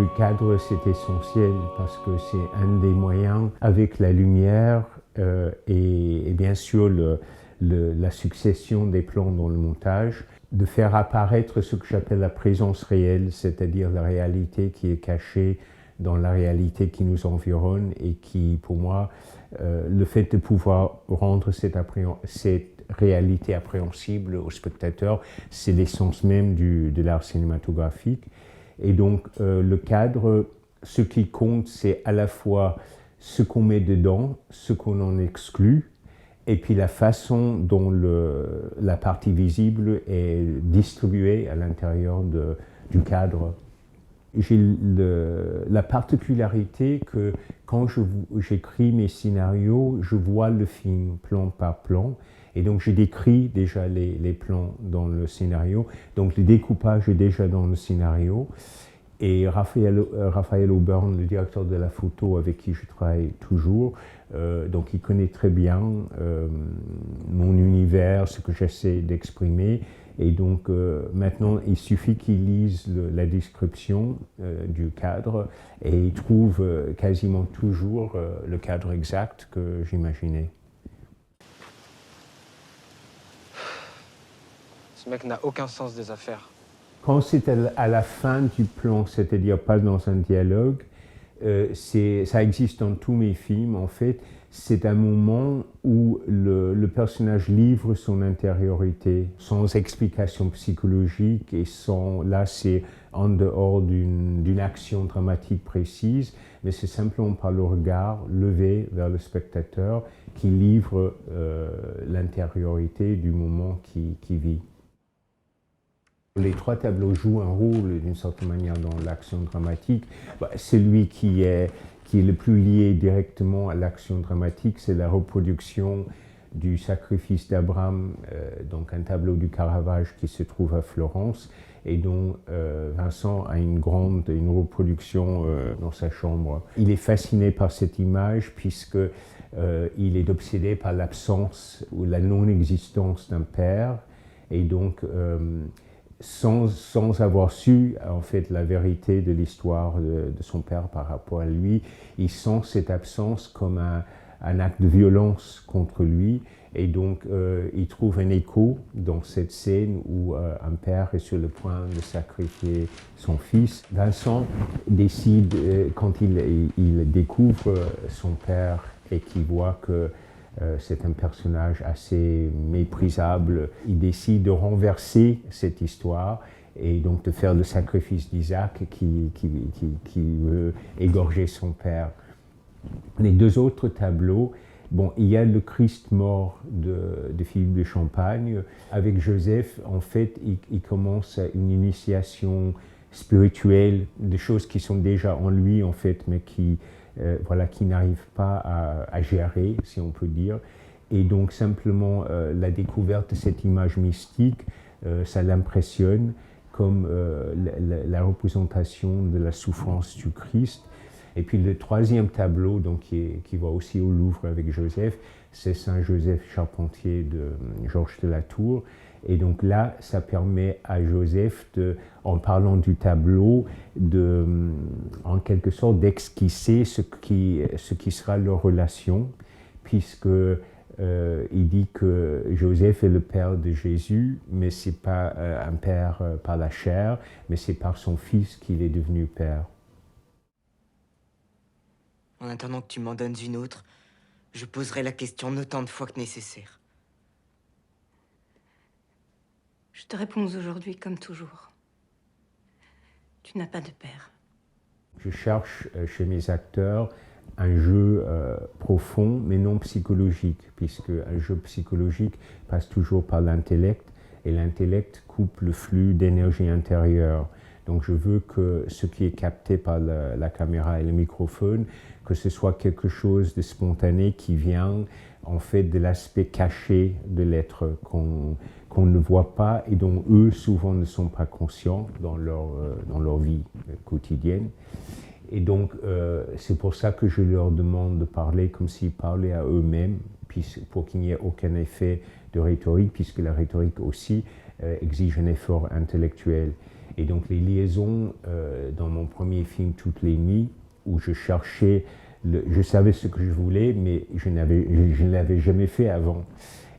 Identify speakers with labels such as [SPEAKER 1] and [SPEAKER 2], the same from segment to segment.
[SPEAKER 1] Le cadre, c'est essentiel parce que c'est un des moyens, avec la lumière et bien sûr la succession des plans dans le montage, de faire apparaître ce que j'appelle la présence réelle, c'est-à-dire la réalité qui est cachée dans la réalité qui nous environne et qui, pour moi, le fait de pouvoir rendre cette réalité appréhensible au spectateur, c'est l'essence même de l'art cinématographique. Et donc, le cadre, ce qui compte, c'est à la fois ce qu'on met dedans, ce qu'on en exclut, et puis la façon dont la partie visible est distribuée à l'intérieur du cadre. J'ai la particularité que quand j'écris mes scénarios, je vois le film plan par plan, et donc je décris déjà les plans dans le scénario, donc le découpage est déjà dans le scénario. Et Raphaël Auburn, le directeur de la photo avec qui je travaille toujours, donc il connaît très bien mon univers, ce que j'essaie d'exprimer. Et donc maintenant, il suffit qu'il lise la description du cadre et il trouve quasiment toujours le cadre exact que j'imaginais.
[SPEAKER 2] Ce mec n'a aucun sens des affaires.
[SPEAKER 1] Quand c'est à la fin du plan, c'est-à-dire pas dans un dialogue, ça existe dans tous mes films en fait, c'est un moment où le personnage livre son intériorité, sans explication psychologique et là c'est en dehors d'une action dramatique précise, mais c'est simplement par le regard levé vers le spectateur qui livre l'intériorité du moment qu'il vit. Les trois tableaux jouent un rôle d'une certaine manière dans l'action dramatique. Celui qui est le plus lié directement à l'action dramatique, c'est la reproduction du sacrifice d'Abraham, donc un tableau du Caravage qui se trouve à Florence et dont Vincent a une reproduction dans sa chambre. Il est fasciné par cette image puisque il est obsédé par l'absence ou la non-existence d'un père et donc sans avoir su en fait la vérité de l'histoire de son père par rapport à lui, il sent cette absence comme un acte de violence contre lui et donc il trouve un écho dans cette scène où un père est sur le point de sacrifier son fils. Vincent décide, quand il découvre son père et qu'il voit que c'est un personnage assez méprisable. Il décide de renverser cette histoire et donc de faire le sacrifice d'Isaac qui veut égorger son père. Les deux autres tableaux, bon, il y a le Christ mort de Philippe de Champagne. Avec Joseph, en fait, il commence une initiation spirituelle, des choses qui sont déjà en lui, en fait, mais qui n'arrive pas à gérer, si on peut dire. Et donc simplement la découverte de cette image mystique, ça l'impressionne comme la représentation de la souffrance du Christ. Et puis le troisième tableau, donc, qui va aussi au Louvre avec Joseph, c'est Saint Joseph Charpentier de Georges de la Tour. Et donc là, ça permet à Joseph, en parlant du tableau, en quelque sorte d'esquisser ce qui sera leur relation, puisque il dit que Joseph est le père de Jésus, mais ce n'est pas un père par la chair, mais c'est par son fils qu'il est devenu père.
[SPEAKER 3] En attendant que tu m'en donnes une autre, je poserai la question autant de fois que nécessaire.
[SPEAKER 4] Je te réponds aujourd'hui comme toujours. Tu n'as pas de père.
[SPEAKER 1] Je cherche chez mes acteurs un jeu profond, mais non psychologique, puisque un jeu psychologique passe toujours par l'intellect, et l'intellect coupe le flux d'énergie intérieure. Donc je veux que ce qui est capté par la caméra et le microphone, que ce soit quelque chose de spontané qui vient en fait de l'aspect caché de l'être qu'on ne voit pas et dont eux souvent ne sont pas conscients dans leur vie quotidienne. Et donc c'est pour ça que je leur demande de parler comme s'ils parlaient à eux-mêmes, pour qu'il n'y ait aucun effet de rhétorique, puisque la rhétorique aussi exige un effort intellectuel. Et donc les liaisons dans mon premier film Toutes les nuits, où je cherchais, je savais ce que je voulais, mais je ne l'avais jamais fait avant.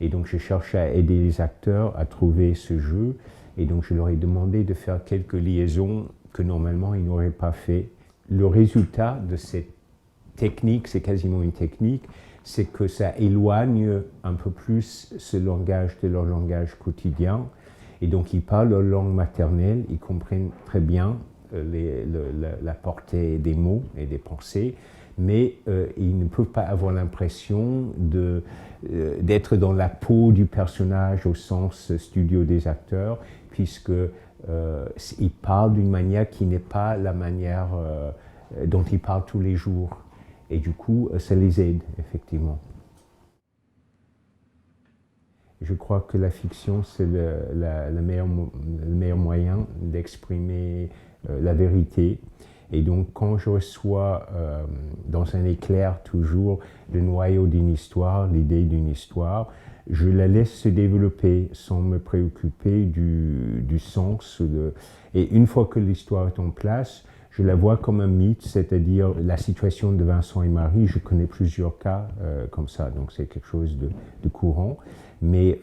[SPEAKER 1] Et donc je cherchais à aider les acteurs à trouver ce jeu. Et donc je leur ai demandé de faire quelques liaisons que normalement ils n'auraient pas fait. Le résultat de cette technique, c'est quasiment une technique, c'est que ça éloigne un peu plus ce langage de leur langage quotidien. Et donc ils parlent leur langue maternelle, ils comprennent très bien la portée des mots et des pensées, mais ils ne peuvent pas avoir l'impression d'être dans la peau du personnage au sens studio des acteurs, puisqu'ils parlent d'une manière qui n'est pas la manière dont ils parlent tous les jours. Et du coup, ça les aide, effectivement. Je crois que la fiction, c'est le meilleur moyen d'exprimer la vérité. Et donc, quand je reçois dans un éclair toujours le noyau d'une histoire, l'idée d'une histoire, je la laisse se développer sans me préoccuper du sens. Et une fois que l'histoire est en place, je la vois comme un mythe, c'est-à-dire la situation de Vincent et Marie. Je connais plusieurs cas comme ça, donc c'est quelque chose de courant. Mais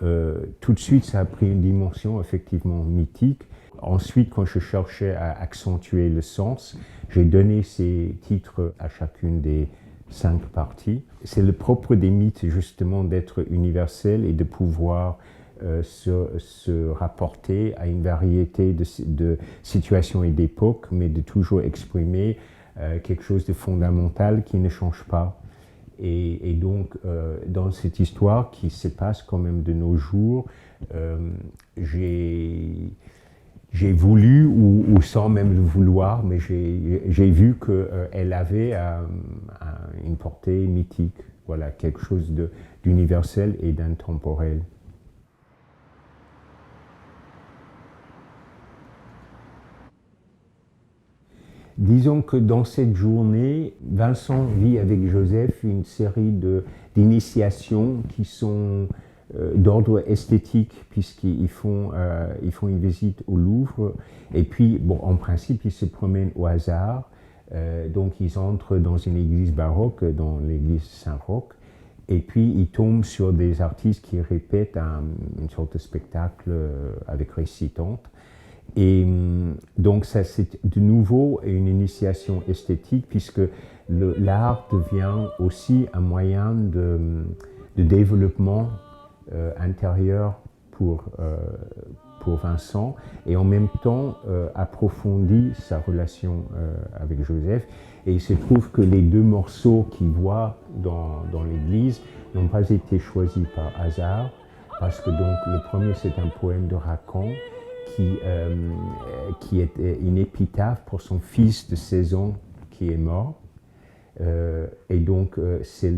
[SPEAKER 1] tout de suite, ça a pris une dimension effectivement mythique. Ensuite, quand je cherchais à accentuer le sens, j'ai donné ces titres à chacune des 5 parties. C'est le propre des mythes, justement, d'être universel et de pouvoir se rapporter à une variété de situations et d'époques, mais de toujours exprimer quelque chose de fondamental qui ne change pas. Et donc, dans cette histoire qui se passe quand même de nos jours, j'ai voulu, ou sans même le vouloir, mais j'ai vu qu'elle avait une portée mythique, voilà, quelque chose d'universel et d'intemporel. Disons que dans cette journée, Vincent vit avec Joseph une série d'initiations qui sont d'ordre esthétique, puisqu'ils font une visite au Louvre. Et puis, bon, en principe, ils se promènent au hasard. Donc, ils entrent dans une église baroque, dans l'église Saint-Roch. Et puis, ils tombent sur des artistes qui répètent une sorte de spectacle avec récitante. Et donc ça, c'est de nouveau une initiation esthétique, puisque l'art devient aussi un moyen de développement intérieur pour Vincent, et en même temps approfondit sa relation avec Joseph. Et il se trouve que les 2 morceaux qu'il voit dans l'église n'ont pas été choisis par hasard, parce que donc le premier, c'est un poème de Racan, qui est une épitaphe pour son fils de 16 ans qui est mort. Et donc, c'est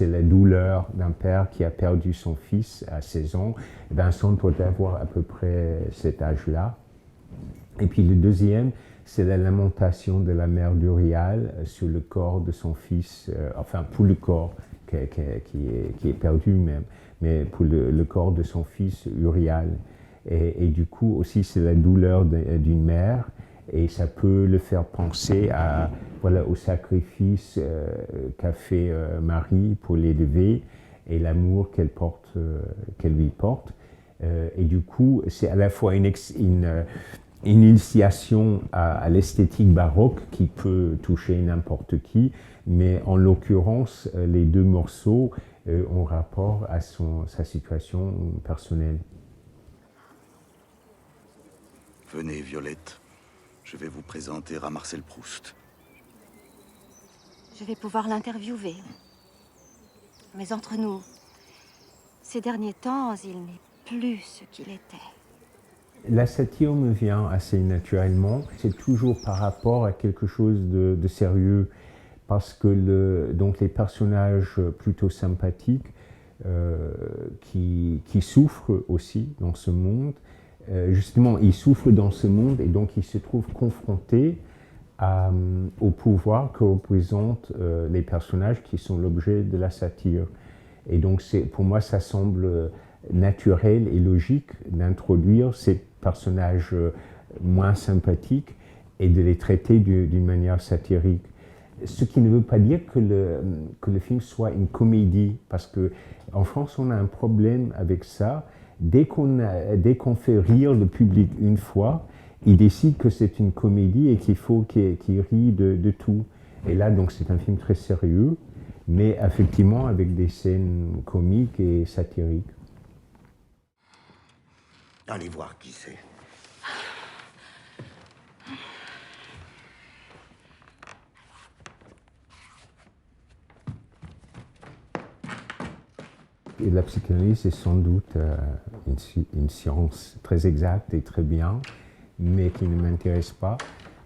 [SPEAKER 1] la douleur d'un père qui a perdu son fils à 16 ans. Vincent doit avoir à peu près cet âge-là. Et puis le deuxième, c'est la lamentation de la mère d'Urial sur le corps de son fils, enfin pour le corps qui est perdu même, mais pour le corps de son fils Urial. Et du coup aussi c'est la douleur d'une mère, et ça peut le faire penser au sacrifice qu'a fait Marie pour l'élever et l'amour qu'elle lui porte. Et du coup c'est à la fois une initiation à l'esthétique baroque qui peut toucher n'importe qui, mais en l'occurrence les 2 morceaux ont rapport à sa situation personnelle.
[SPEAKER 5] Venez, Violette. Je vais vous présenter à Marcel Proust.
[SPEAKER 6] Je vais pouvoir l'interviewer. Mais entre nous, ces derniers temps, il n'est plus ce qu'il était.
[SPEAKER 1] La satire me vient assez naturellement. C'est toujours par rapport à quelque chose de sérieux, parce que donc les personnages plutôt sympathiques qui souffrent aussi dans ce monde, justement, ils souffrent dans ce monde et donc ils se trouvent confrontés au pouvoir que représentent les personnages qui sont l'objet de la satire. Et donc, pour moi, ça semble naturel et logique d'introduire ces personnages moins sympathiques et de les traiter d'une manière satirique. Ce qui ne veut pas dire que le film soit une comédie, parce qu'en France, on a un problème avec ça. Dès qu'on fait rire le public une fois, il décide que c'est une comédie et qu'il faut qu'il rit de tout. Et là, donc, c'est un film très sérieux, mais effectivement avec des scènes comiques et satiriques.
[SPEAKER 5] Allez voir qui c'est.
[SPEAKER 1] Et la psychanalyse est sans doute une science très exacte et très bien, mais qui ne m'intéresse pas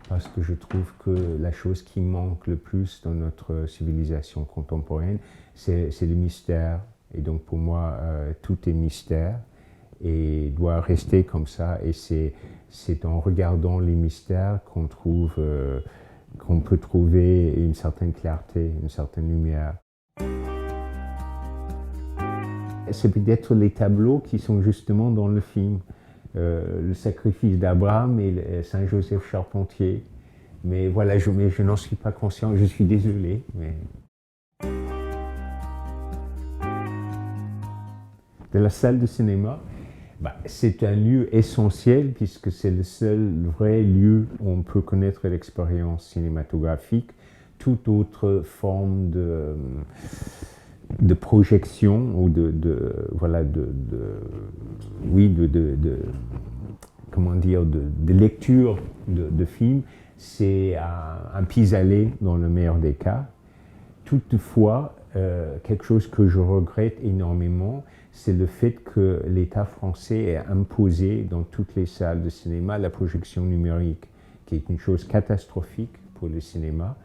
[SPEAKER 1] parce que je trouve que la chose qui manque le plus dans notre civilisation contemporaine, c'est le mystère. Et donc pour moi, tout est mystère et doit rester comme ça. Et c'est en regardant les mystères qu'on peut trouver une certaine clarté, une certaine lumière. C'est peut-être les tableaux qui sont justement dans le film. Le sacrifice d'Abraham et Saint Joseph Charpentier. Mais voilà, je n'en suis pas conscient, je suis désolé. Mais... De la salle de cinéma, c'est un lieu essentiel puisque c'est le seul vrai lieu où on peut connaître l'expérience cinématographique. Toute autre forme de projection ou de lecture de films, c'est un pis-aller dans le meilleur des cas. Toutefois, quelque chose que je regrette énormément, c'est le fait que l'État français ait imposé dans toutes les salles de cinéma la projection numérique, qui est une chose catastrophique pour le cinéma,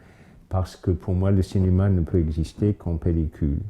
[SPEAKER 1] parce que pour moi, le cinéma ne peut exister qu'en pellicule.